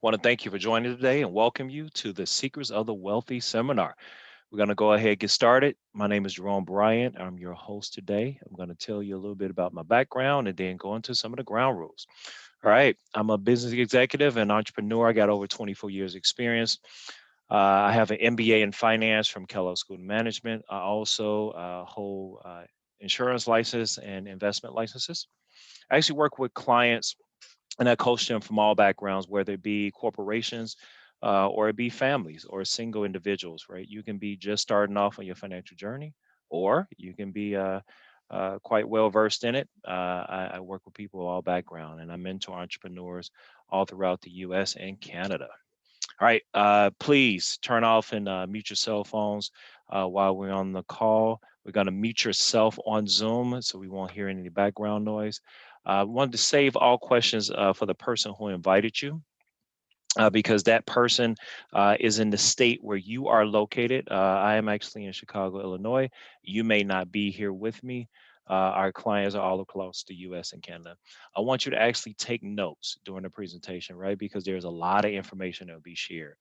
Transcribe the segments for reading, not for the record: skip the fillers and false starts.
Want to thank you for joining today and welcome you to the Secrets of the Wealthy seminar. We're going to go ahead and get started. My name is Jerome Bryant. I'm your host today. I'm going to tell you a little bit about my background and then go into some of the ground rules. All right. I'm a business executive and entrepreneur. I got over 24 years experience. I have an MBA in finance from Kellogg School of Management. I also hold insurance license and investment licenses. I actually work with clients and I coach them from all backgrounds, whether it be corporations or it be families or single individuals, right? You can be just starting off on your financial journey, or you can be quite well versed in it. I work with people of all background, and I mentor entrepreneurs all throughout the U.S. and Canada. All right, please turn off and mute your cell phones while we're on the call. We're going to mute yourself on Zoom so we won't hear any background noise. Wanted to save all questions for the person who invited you. Because that person is in the state where you are located. I am actually in Chicago, Illinois. You may not be here with me. Our clients are all across the US and Canada. I want you to actually take notes during the presentation, right? Because there's a lot of information that will be shared.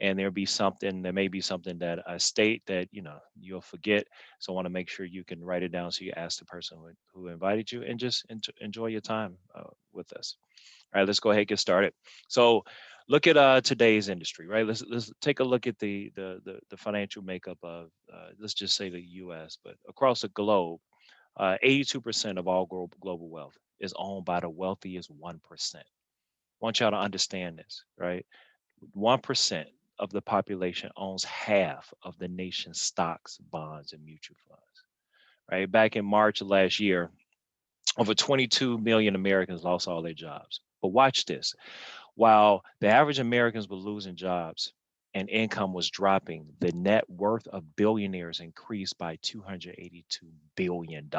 And there may be something that I state that, you'll forget. So I want to make sure you can write it down so you ask the person who invited you and just enjoy your time with us. All right, let's go ahead and get started. So look at today's industry, right? Let's take a look at the financial makeup of let's just say the U.S., but across the globe, 82% of all global wealth is owned by the wealthiest 1%. Want y'all to understand this, right? 1% of the population owns half of the nation's stocks, bonds, and mutual funds. Right? Back in March of last year, over 22 million Americans lost all their jobs. But watch this. While the average Americans were losing jobs and income was dropping, the net worth of billionaires increased by $282 billion.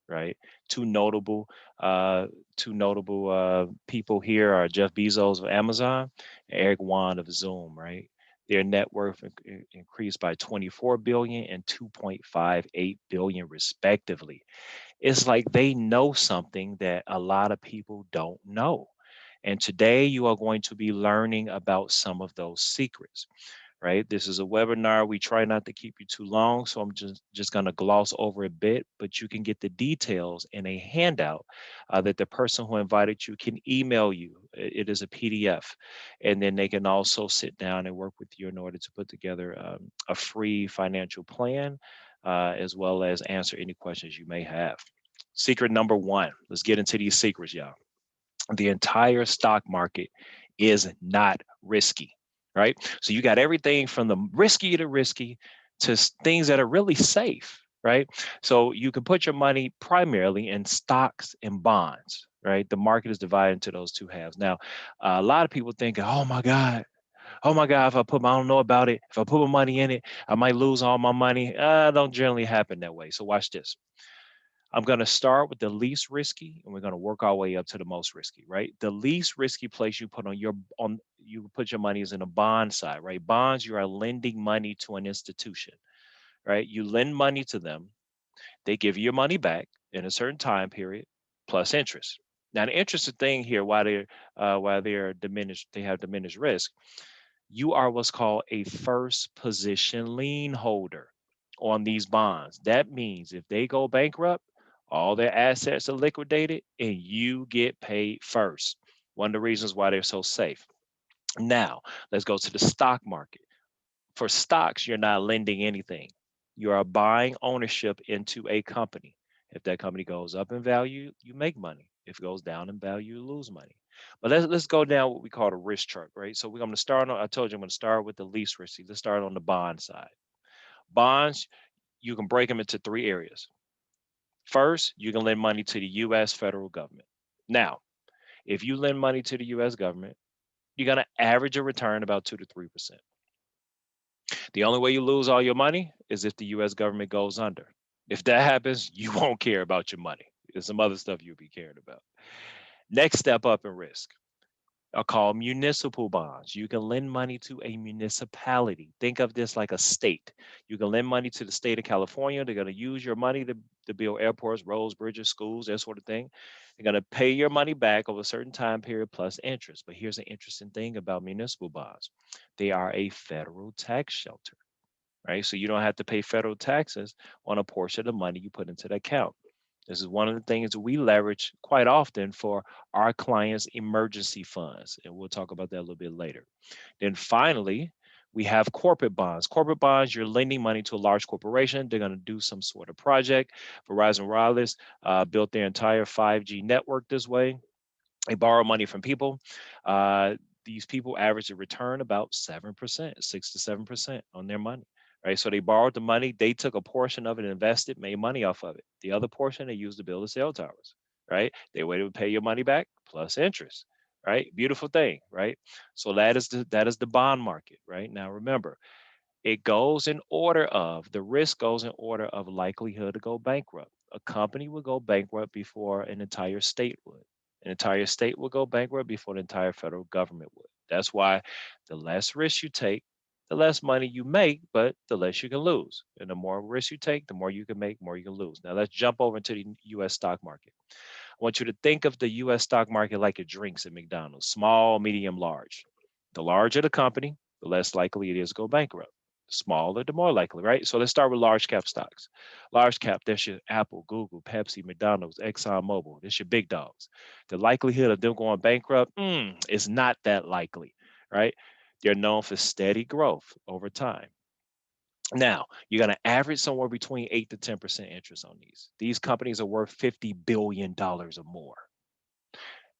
Right. Two notable, uh, two notable people here are Jeff Bezos of Amazon and Eric Yuan of Zoom. Right. Their net worth increased by 24 billion and 2.58 billion, respectively. It's like they know something that a lot of people don't know. And today you are going to be learning about some of those secrets, right? This is a webinar. We try not to keep you too long, so I'm just going to gloss over a bit, but you can get the details in a handout that the person who invited you can email you. It is a PDF, and then they can also sit down and work with you in order to put together a free financial plan, as well as answer any questions you may have. Secret number one. Let's get into these secrets, y'all. The entire stock market is not risky, right? So you got everything from the risky to things that are really safe, right? So you can put your money primarily in stocks and bonds, right? The market is divided into those two halves. Now, a lot of people think, oh my God, if I don't know about it, if I put my money in it, I might lose all my money. Don't generally happen that way. So watch this. I'm going to start with the least risky, and we're going to work our way up to the most risky, right? The least risky place you put you put your money is in a bond side, right? Bonds, you are lending money to an institution, right? You lend money to them, they give you your money back in a certain time period plus interest. Now, the interesting thing here, why they're diminished, they have diminished risk. You are what's called a first position lien holder on these bonds. That means if they go bankrupt, all their assets are liquidated and you get paid first. One of the reasons why they're so safe. Now, let's go to the stock market. For stocks, you're not lending anything. You are buying ownership into a company. If that company goes up in value, you make money. If it goes down in value, you lose money. But let's go down what we call the risk chart, right? So we're going to start on. I told you I'm going to start with the least risky. Let's start on the bond side. Bonds, you can break them into three areas. First, you can lend money to the U.S. federal government. Now, if you lend money to the U.S. government, you're going to average a return about 2 to 3%. The only way you lose all your money is if the US government goes under. If that happens, you won't care about your money. There's some other stuff you'll be caring about. Next step up in risk are called municipal bonds. You can lend money to a municipality. Think of this like a state. You can lend money to the state of California. They're going to use your money to build airports, roads, bridges, schools, that sort of thing. They're going to pay your money back over a certain time period plus interest. But here's an interesting thing about municipal bonds. They are a federal tax shelter, right? So you don't have to pay federal taxes on a portion of the money you put into the account. This is one of the things that we leverage quite often for our clients' emergency funds. And we'll talk about that a little bit later. Then finally, we have corporate bonds. Corporate bonds, you're lending money to a large corporation. They're going to do some sort of project. Verizon Wireless built their entire 5G network this way. They borrow money from people. These people average a return about 7%, 6 to 7% on their money, right? So they borrowed the money, they took a portion of it, invested, made money off of it. The other portion they used to build the cell towers, right? They waited to pay your money back plus interest, right? Beautiful thing, right? So that is the bond market, right? Now remember, it goes in order of the risk goes in order of likelihood to go bankrupt. A company will go bankrupt before an entire state would. An entire state will go bankrupt before the entire federal government would. That's why the less risk you take, the less money you make, but the less you can lose. And the more risk you take, the more you can make, more you can lose. Now let's jump over into the US stock market. I want you to think of the US stock market like it drinks at McDonald's, small, medium, large. The larger the company, the less likely it is to go bankrupt. The smaller, the more likely, right? So let's start with large cap stocks. Large cap, there's your Apple, Google, Pepsi, McDonald's, ExxonMobil. There's your big dogs. The likelihood of them going bankrupt is not that likely, right? They're known for steady growth over time. Now, you're going to average somewhere between 8 to 10% interest on these. These companies are worth $50 billion or more.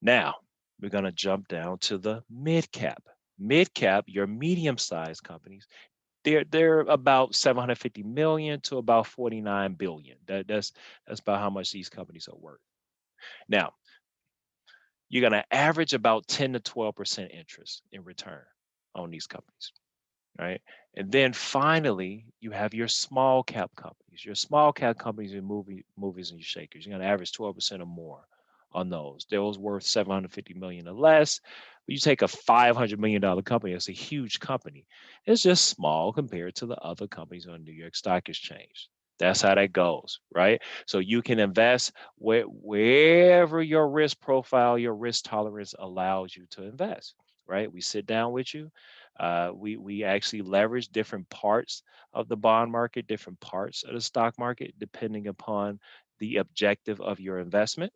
Now, we're going to jump down to the mid cap. Mid cap, your medium sized companies, they're about 750 million to about 49 billion. That's about how much these companies are worth. Now, you're going to average about 10 to 12% interest in return on these companies, right? And then finally, you have your small cap companies. Your small cap companies in movies and your shakers. You're going to average 12% or more on those. Those worth 750 million or less. But you take a $500 million company, that's a huge company. It's just small compared to the other companies on the New York Stock Exchange. That's how that goes, right? So you can invest wherever your risk profile, your risk tolerance allows you to invest, right? We sit down with you. We actually leverage different parts of the bond market, different parts of the stock market, depending upon the objective of your investment.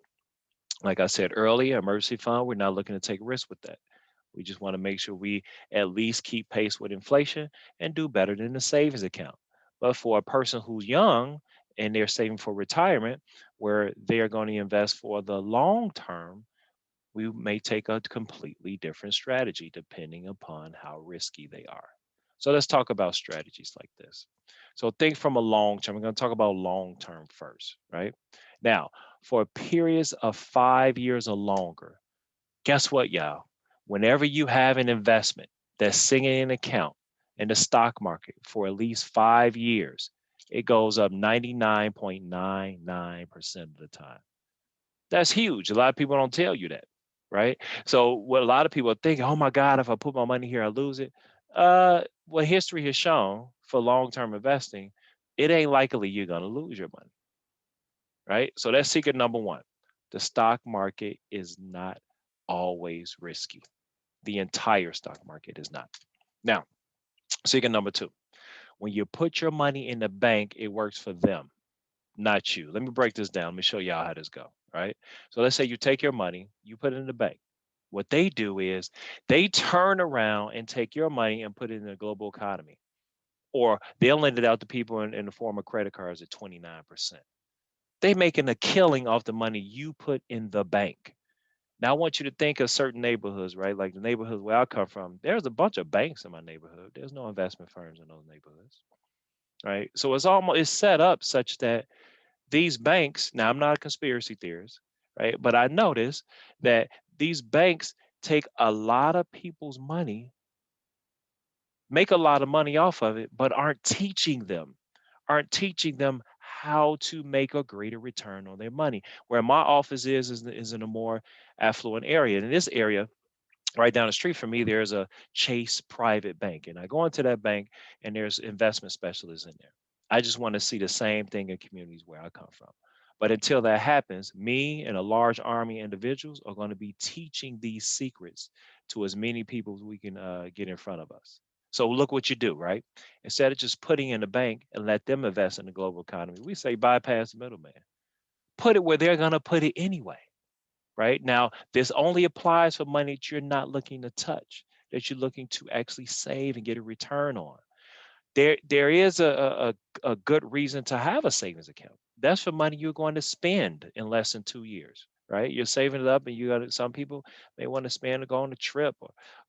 Like I said earlier, emergency fund, we're not looking to take risk with that. We just want to make sure we at least keep pace with inflation and do better than the savings account. But for a person who's young and they're saving for retirement, where they're going to invest for the long term, we may take a completely different strategy depending upon how risky they are. So let's talk about strategies like this. So think from a long term. We're going to talk about long term first, right? Now, for periods of 5 years or longer, guess what, y'all? Whenever you have an investment that's sitting in an account in the stock market for at least 5 years, it goes up 99.99% of the time. That's huge. A lot of people don't tell you that, right? So what a lot of people think, oh my God, if I put my money here, I lose it. What history has shown for long-term investing, it ain't likely you're gonna lose your money, right? So that's secret number one. The stock market is not always risky. The entire stock market is not. Now, secret number two, when you put your money in the bank, it works for them, not you. Let me break this down. Let me show y'all how this go, right? So let's say you take your money, you put it in the bank. What they do is they turn around and take your money and put it in the global economy, or they'll lend it out to people in the form of credit cards at 29%. They making a killing off the money you put in the bank. Now I want you to think of certain neighborhoods, right? Like the neighborhoods where I come from, there's a bunch of banks in my neighborhood. There's no investment firms in those neighborhoods, right? So it's set up such that these banks, now I'm not a conspiracy theorist, right? But I notice that these banks take a lot of people's money, make a lot of money off of it, but aren't teaching them how to make a greater return on their money. Where my office is in a more affluent area. In this area, right down the street from me, there's a Chase private bank. And I go into that bank and there's investment specialists in there. I just want to see the same thing in communities where I come from. But until that happens, me and a large army of individuals are going to be teaching these secrets to as many people as we can get in front of us. So look what you do, right? Instead of just putting in the bank and let them invest in the global economy, we say bypass the middleman. Put it where they're going to put it anyway, right? Now, this only applies for money that you're not looking to touch, that you're looking to actually save and get a return on. There is a good reason to have a savings account. That's for money you're going to spend in less than 2 years, right? You're saving it up, and you got some people may want to spend to go on a trip,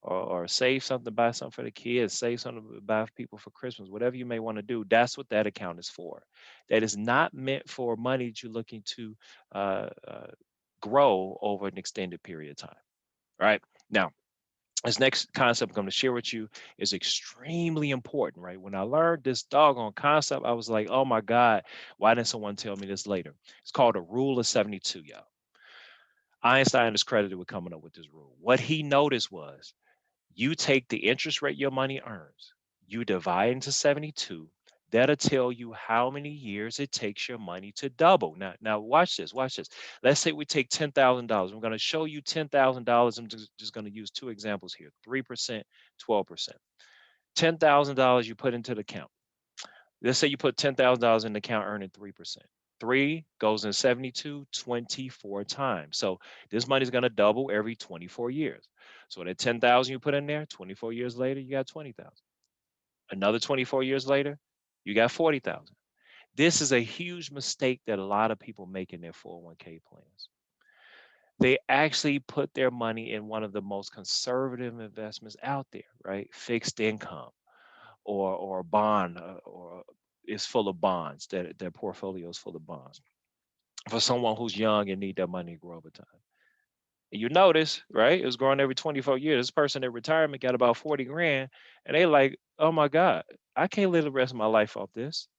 or save something, buy something for the kids, save something to buy for people for Christmas, whatever you may want to do. That's what that account is for. That is not meant for money that you're looking to uh, uh, grow over an extended period of time, right? Now, this next concept I'm going to share with you is extremely important, right? When I learned this doggone concept, I was like, oh my God, why didn't someone tell me this later? It's called a rule of 72, y'all. Einstein is credited with coming up with this rule. What he noticed was you take the interest rate your money earns, you divide into 72. That'll tell you how many years it takes your money to double. Now watch this. Watch this. Let's say we take $10,000. I'm going to show you $10,000. I'm just going to use two examples here: 3%, 12%. $10,000 you put into the account. Let's say you put $10,000 in the account earning 3%. Three goes in 72, 24 times. So this money is going to double every 24 years. So that 10,000 you put in there, 24 years later, you got 20,000. Another 24 years later, you got 40,000. This is a huge mistake that a lot of people make in their 401k plans. They actually put their money in one of the most conservative investments out there, right? Fixed income, or a bond, or is full of bonds. That their portfolio is full of bonds for someone who's young and need that money to grow over time. And you notice, right? It was growing every 24 years. This person in retirement got about 40 grand, and they like, oh my God, I can't live the rest of my life off this.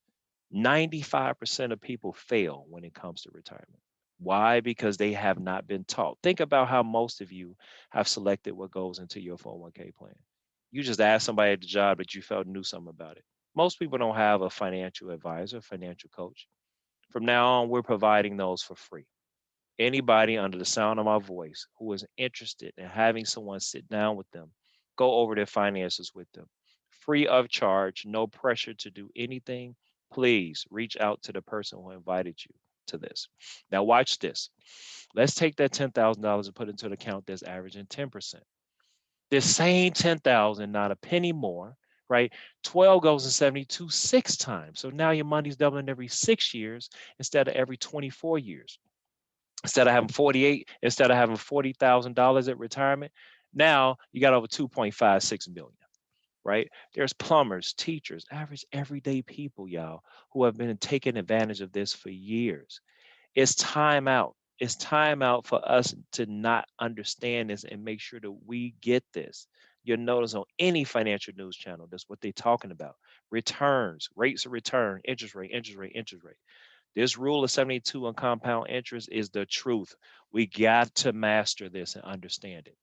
95% of people fail when it comes to retirement. Why? Because they have not been taught. Think about how most of you have selected what goes into your 401k plan. You just asked somebody at the job that you felt knew something about it. Most people don't have a financial advisor, financial coach. From now on, we're providing those for free. Anybody under the sound of my voice who is interested in having someone sit down with them, go over their finances with them, free of charge, no pressure to do anything, please reach out to the person who invited you to this. Now, watch this. Let's take that $10,000 and put it into an account that's averaging 10%. This same 10,000, not a penny more, right? 12 goes in 72 six times. So now your money's doubling every 6 years instead of every 24 years. Instead of having $40,000 at retirement, now you got over 2.56 million, right? There's plumbers, teachers, average everyday people, y'all, who have been taking advantage of this for years. It's time out. It's time out for us to not understand this and make sure that we get this. You'll notice on any financial news channel, that's what they're talking about. Returns, rates of return, interest rate, interest rate, interest rate. This rule of 72 on compound interest is the truth. We got to master this and understand it.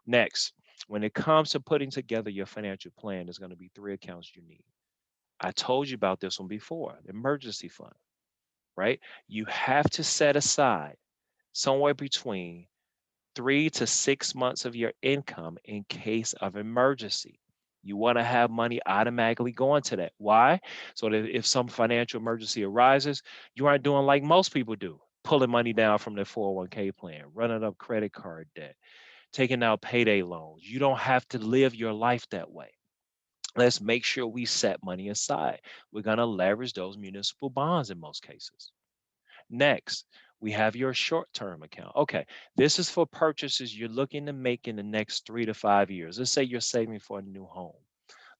Next, when it comes to putting together your financial plan, there's going to be three accounts you need. I told you about this one before: the emergency fund, right? You have to set aside somewhere between 3 to 6 months of your income in case of emergency. You want to have money automatically going to that. Why? So that if some financial emergency arises, you aren't doing like most people do, pulling money down from their 401k plan, running up credit card debt, taking out payday loans. You don't have to live your life that way. Let's make sure we set money aside. We're going to leverage those municipal bonds in most cases. Next, we have your short term account. Okay, this is for purchases you're looking to make in the next 3 to 5 years. Let's say you're saving for a new home.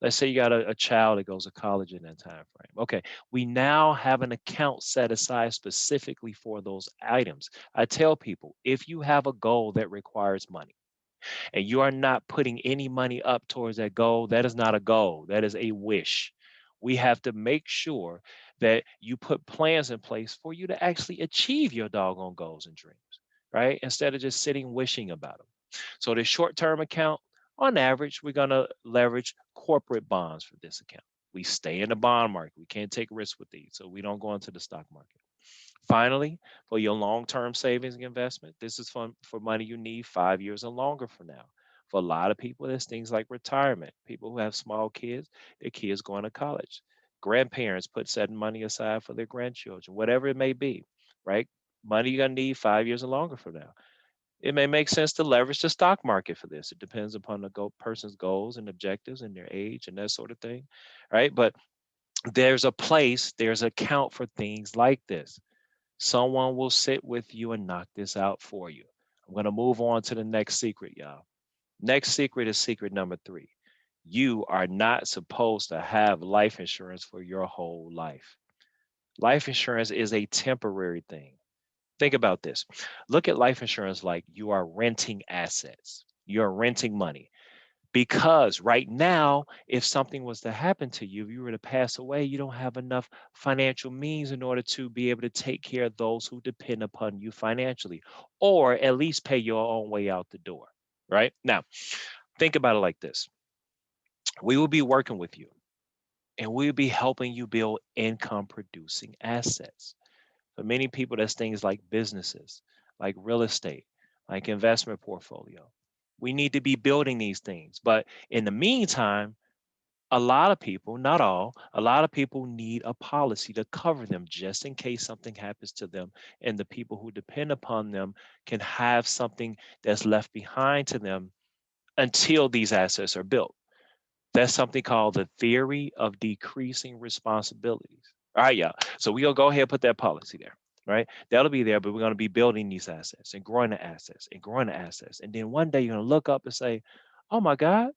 Let's say you got a child that goes to college in that time frame. Okay, we now have an account set aside specifically for those items. I tell people, if you have a goal that requires money and you are not putting any money up towards that goal, that is not a goal, that is a wish. We have to make sure that you put plans in place for you to actually achieve your doggone goals and dreams, right? Instead of just sitting wishing about them. So the short-term account, on average, we're going to leverage corporate bonds for this account. We stay in the bond market. We can't take risks with these, so we don't go into the stock market. Finally, for your long-term savings and investment, this is for money you need 5 years or longer from now. For a lot of people, there's things like retirement. People who have small kids, their kids going to college. Grandparents put setting money aside for their grandchildren, whatever it may be, right? Money you're gonna need 5 years or longer from now. It may make sense to leverage the stock market for this. It depends upon the person's goals and objectives and their age and that sort of thing, right? But there's a place, there's a account for things like this. Someone will sit with you and knock this out for you. I'm going to move on to the next secret, y'all. Next secret is secret number 3. You are not supposed to have life insurance for your whole life. Life insurance is a temporary thing. Think about this. Look at life insurance like you are renting assets. You're renting money. Because right now, if something was to happen to you, if you were to pass away, you don't have enough financial means in order to be able to take care of those who depend upon you financially, or at least pay your own way out the door. Right now, think about it like this. We will be working with you and we'll be helping you build income producing assets. For many people, that's things like businesses, like real estate, like investment portfolio. We need to be building these things. But in the meantime, a lot of people, not all, a lot of people need a policy to cover them just in case something happens to them. And the people who depend upon them can have something that's left behind to them until these assets are built. That's something called the theory of decreasing responsibilities. All right, yeah. So we'll go ahead and put that policy there, right? That'll be there, but we're going to be building these assets and growing the assets and growing the assets. And then one day you're going to look up and say, oh my God,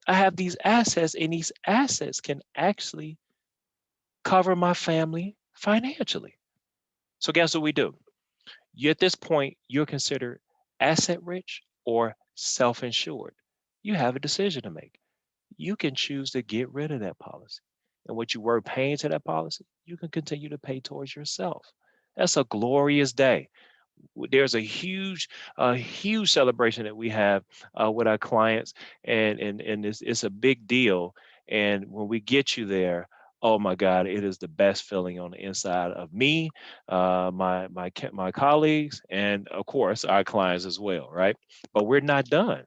I have these assets, and these assets can actually cover my family financially. So guess what we do? You at this point, you're considered asset rich or self-insured. You have a decision to make. You can choose to get rid of that policy. And what you were paying to that policy, you can continue to pay towards yourself. That's a glorious day. There's a huge celebration that we have with our clients, and it's a big deal. And when we get you there, oh my God, it is the best feeling on the inside of me, my colleagues, and of course our clients as well, right? But we're not done.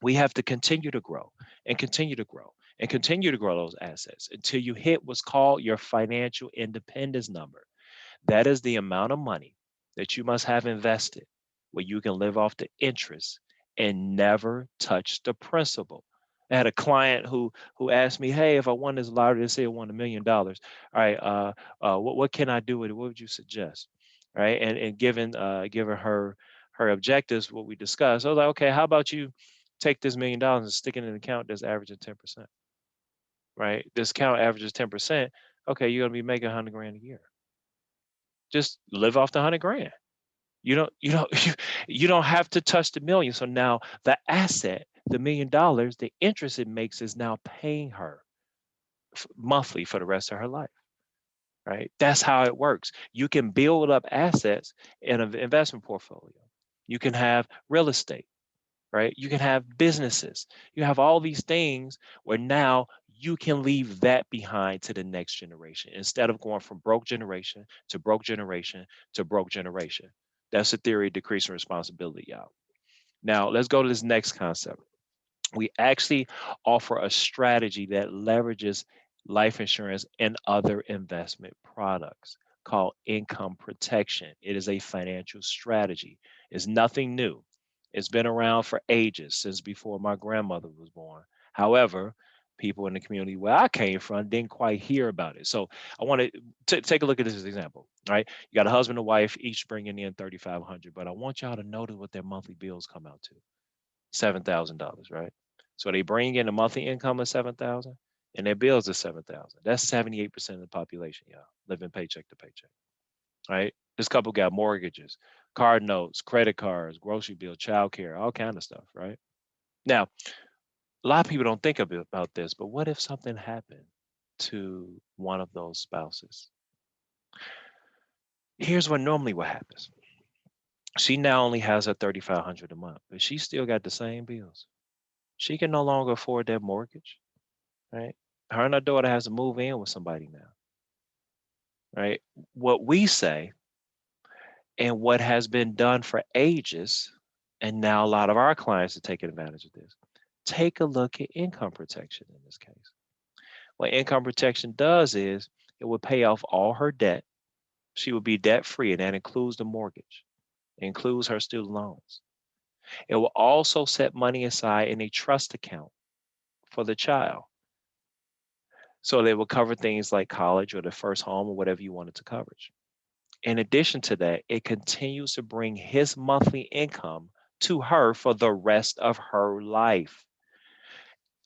We have to continue to grow and continue to grow and continue to grow those assets until you hit what's called your financial independence number. That is the amount of money that you must have invested where you can live off the interest and never touch the principal. I had a client who asked me, "Hey, if I won this lottery, let's say I won $1 million. All right, what can I do with it? What would you suggest?" Right, and given her objectives, what we discussed, I was like, "Okay, how about you take this $1 million and stick it in an account that's averaging 10%? Right, this account averages 10%. Okay, you're gonna be making 100 grand a year. Just live off the 100 grand. You don't have to touch the million. So now the asset, the $1 million, the interest it makes is now paying her monthly for the rest of her life. Right? That's how it works. You can build up assets in an investment portfolio. You can have real estate, right? You can have businesses. You have all these things where now you can leave that behind to the next generation instead of going from broke generation to broke generation to broke generation. That's the theory of decreasing responsibility, y'all. Now, let's go to this next concept. We actually offer a strategy that leverages life insurance and other investment products called income protection. It is a financial strategy. It's nothing new. It's been around for ages, since before my grandmother was born. However, people in the community where I came from didn't quite hear about it. So I want to take a look at this as an example, right? You got a husband and wife, each bringing in 3,500, but I want y'all to notice what their monthly bills come out to. $7,000, right? So they bring in a monthly income of 7,000 and their bills are 7,000. That's 78% of the population, y'all, living paycheck to paycheck, right? This couple got mortgages, card notes, credit cards, grocery bill, childcare, all kind of stuff, right? Now, a lot of people don't think about this, but what if something happened to one of those spouses? Here's what happens. She now only has her 3,500 a month, but she still got the same bills. She can no longer afford that mortgage, right? Her and her daughter has to move in with somebody now, right? What we say And what has been done for ages, and now a lot of our clients are taking advantage of this, take a look at income protection in this case. What income protection does is it will pay off all her debt. She will be debt free, and that includes the mortgage, it includes her student loans. It will also set money aside in a trust account for the child. So they will cover things like college or the first home or whatever you wanted to coverage. In addition to that, it continues to bring his monthly income to her for the rest of her life.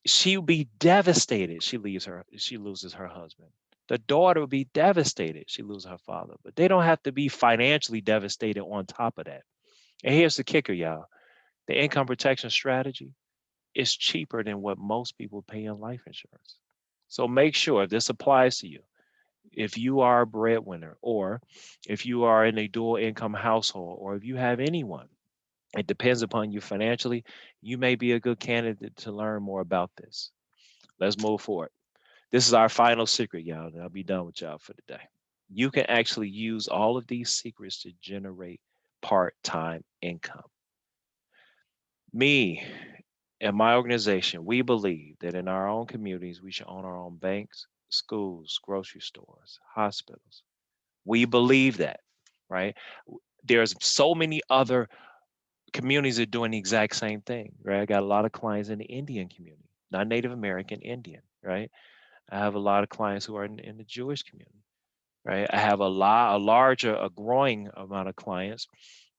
She'll be devastated. She loses her husband. The daughter will be devastated. She loses her father. But they don't have to be financially devastated on top of that. And here's the kicker, y'all. The income protection strategy is cheaper than what most people pay in life insurance. So make sure if this applies to you, if you are a breadwinner, or if you are in a dual income household, or if you have anyone, it depends upon you financially, you may be a good candidate to learn more about this. Let's move forward. This is our final secret, y'all, and I'll be done with y'all for today. You can actually use all of these secrets to generate part-time income. Me and my organization, we believe that in our own communities, we should own our own banks, schools, grocery stores, hospitals. We believe that, right? There's so many other communities that are doing the exact same thing, right? I got a lot of clients in the Indian community, not Native American, Indian, right? I have a lot of clients who are in the Jewish community, right? I have a growing amount of clients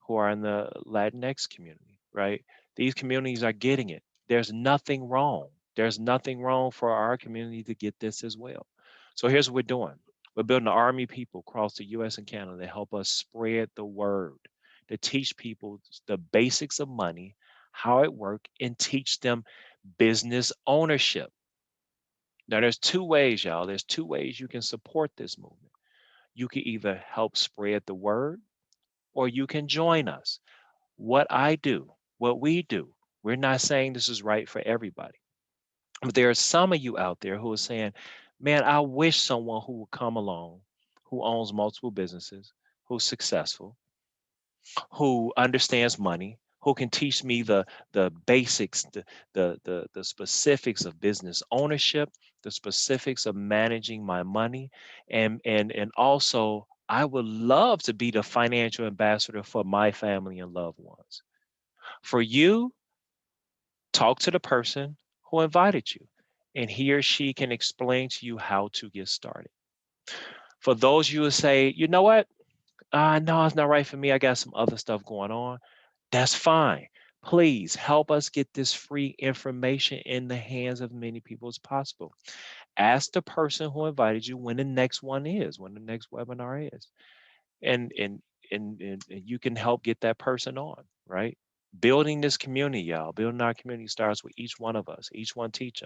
who are in the Latinx community, right? These communities are getting it. There's nothing wrong. There's nothing wrong for our community to get this as well. So here's what we're doing. We're building an army of people across the US and Canada to help us spread the word, to teach people the basics of money, how it works, and teach them business ownership. Now, there's two ways, y'all. There's two ways you can support this movement. You can either help spread the word or you can join us. What I do, what we do, we're not saying this is right for everybody. But there are some of you out there who are saying, man, I wish someone who will come along, who owns multiple businesses, who's successful, who understands money, who can teach me the basics, the specifics of business ownership, the specifics of managing my money, and also I would love to be the financial ambassador for my family and loved ones. For you, talk to the person who invited you, and he or she can explain to you how to get started. For those of you who say, you know what? No, it's not right for me. I got some other stuff going on. That's fine. Please help us get this free information in the hands of many people as possible. Ask the person who invited you when the next one is, when the next webinar is, and and and you can help get that person on, right? Building this community, y'all. Building our community starts with each one of us. Each one teach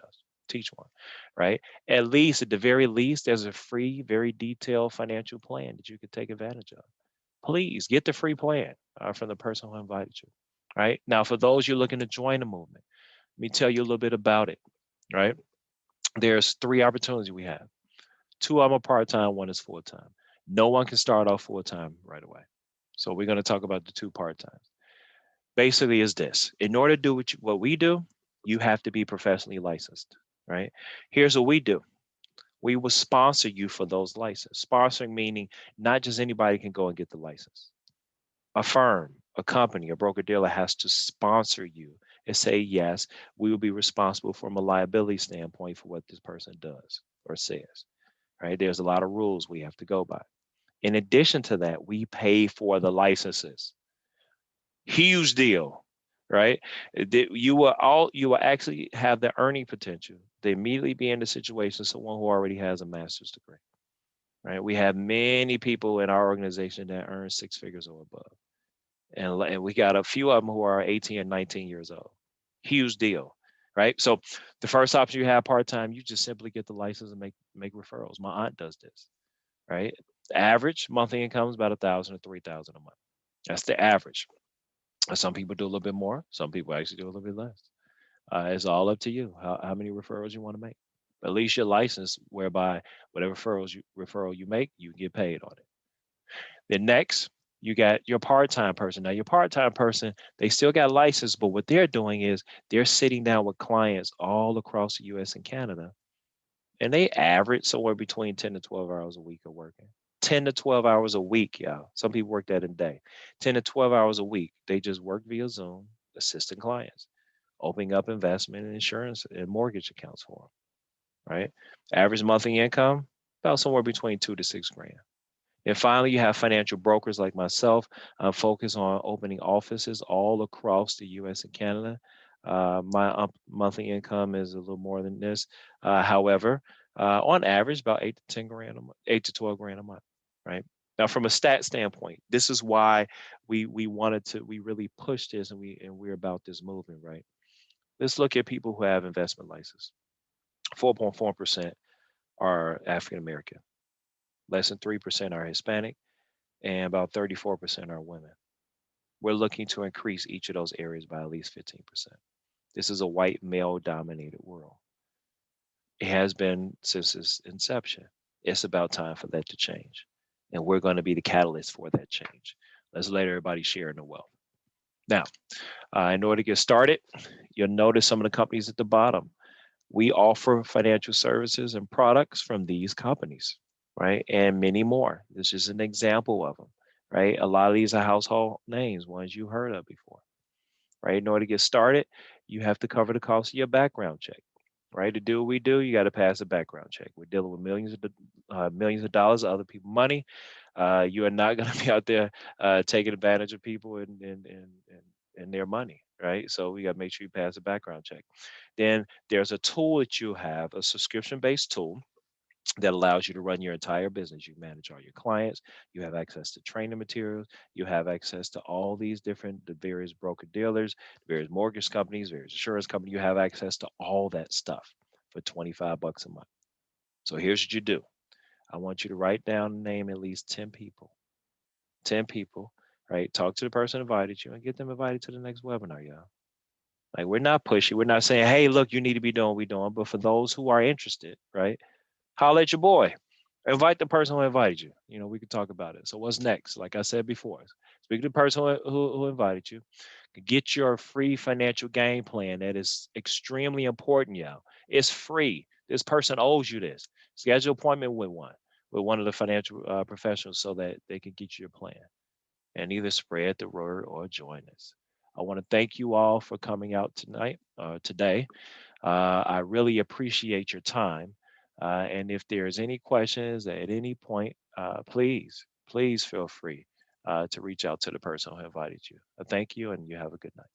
one, right? At least, at the very least, there's a free, very detailed financial plan that you can take advantage of. Please get the free plan from the person who invited you. Right now, for those you're looking to join the movement, let me tell you a little bit about it. Right, there's three opportunities we have. Two of them are part-time, one is full-time. No one can start off full-time right away. So we're going to talk about the two part-times. Basically is this: in order to do what we do, you have to be professionally licensed, right? Here's what we do. We will sponsor you for those licenses. Sponsoring meaning not just anybody can go and get the license. A firm, a company, a broker dealer has to sponsor you and say, yes, we will be responsible from a liability standpoint for what this person does or says, right? There's a lot of rules we have to go by. In addition to that, we pay for the licenses. Huge deal, right? You will actually have the earning potential to immediately be in the situation someone who already has a master's degree, right? We have many people in our organization that earn six figures or above. And we got a few of them who are 18 and 19 years old. Huge deal, right? So the first option you have part-time, you just simply get the license and make referrals. My aunt does this, right? The average monthly income is about 1,000 to 3,000 a month. That's the average. Some people do a little bit more. Some people actually do a little bit less. It's all up to you how many referrals you want to make. At least your license, whereby whatever referral you make, you get paid on it. Then next, You got your part-time person. Now, your part-time person, they still got license, but what they're doing is they're sitting down with clients all across the US and Canada, and they average somewhere between 10 to 12 hours a week of working. 10 to 12 hours a week, y'all. Some people work that in a day. 10 to 12 hours a week. They just work via Zoom, assisting clients, opening up investment and insurance and mortgage accounts for them, right? Average monthly income, about somewhere between 2 to 6 grand. And finally, you have financial brokers like myself. Focus on opening offices all across the US and Canada. My monthly income is a little more than this. However, on average, about 8 to 10 grand a month, 8 to 12 grand a month, right? Now, from a stat standpoint, this is why we really push this, and we're about this movement, right? Let's look at people who have investment license. 4.4% are African American, less than 3% are Hispanic, and about 34% are women. We're looking to increase each of those areas by at least 15%. This is a white male dominated world. It has been since its inception. It's about time for that to change. And we're going to be the catalyst for that change. Let's let everybody share in the wealth. Now, in order to get started, you'll notice some of the companies at the bottom. We offer financial services and products from these companies, right? And many more. This is an example of them, right? A lot of these are household names, ones you heard of before, right? In order to get started, you have to cover the cost of your background check, right? To do what we do, you got to pass a background check. We're dealing with millions of dollars of other people's money. You are not going to be out there taking advantage of people and their money, right? So we got to make sure you pass a background check. Then there's a tool that you have, a subscription-based tool that allows you to run your entire business. You manage all your clients, you have access to training materials, you have access to all these the various broker dealers, various mortgage companies, various insurance companies. You have access to all that stuff for 25 bucks a month. So here's what you do. I want you to write down and name at least 10 people. 10 people, right? Talk to the person who invited you and get them invited to the next webinar, y'all. Like, we're not pushy. We're not saying, hey, look, you need to be doing what we're doing. But for those who are interested, right? Holler at your boy. Invite the person who invited you. We could talk about it. So what's next? Like I said before, speak to the person who invited you. Get your free financial game plan. That is extremely important, y'all. It's free. This person owes you this. Schedule an appointment with one of the financial professionals so that they can get you a plan and either spread the word or join us. I want to thank you all for coming out today. I really appreciate your time. And if there's any questions at any point, please feel free to reach out to the person who invited you. Thank you, and you have a good night.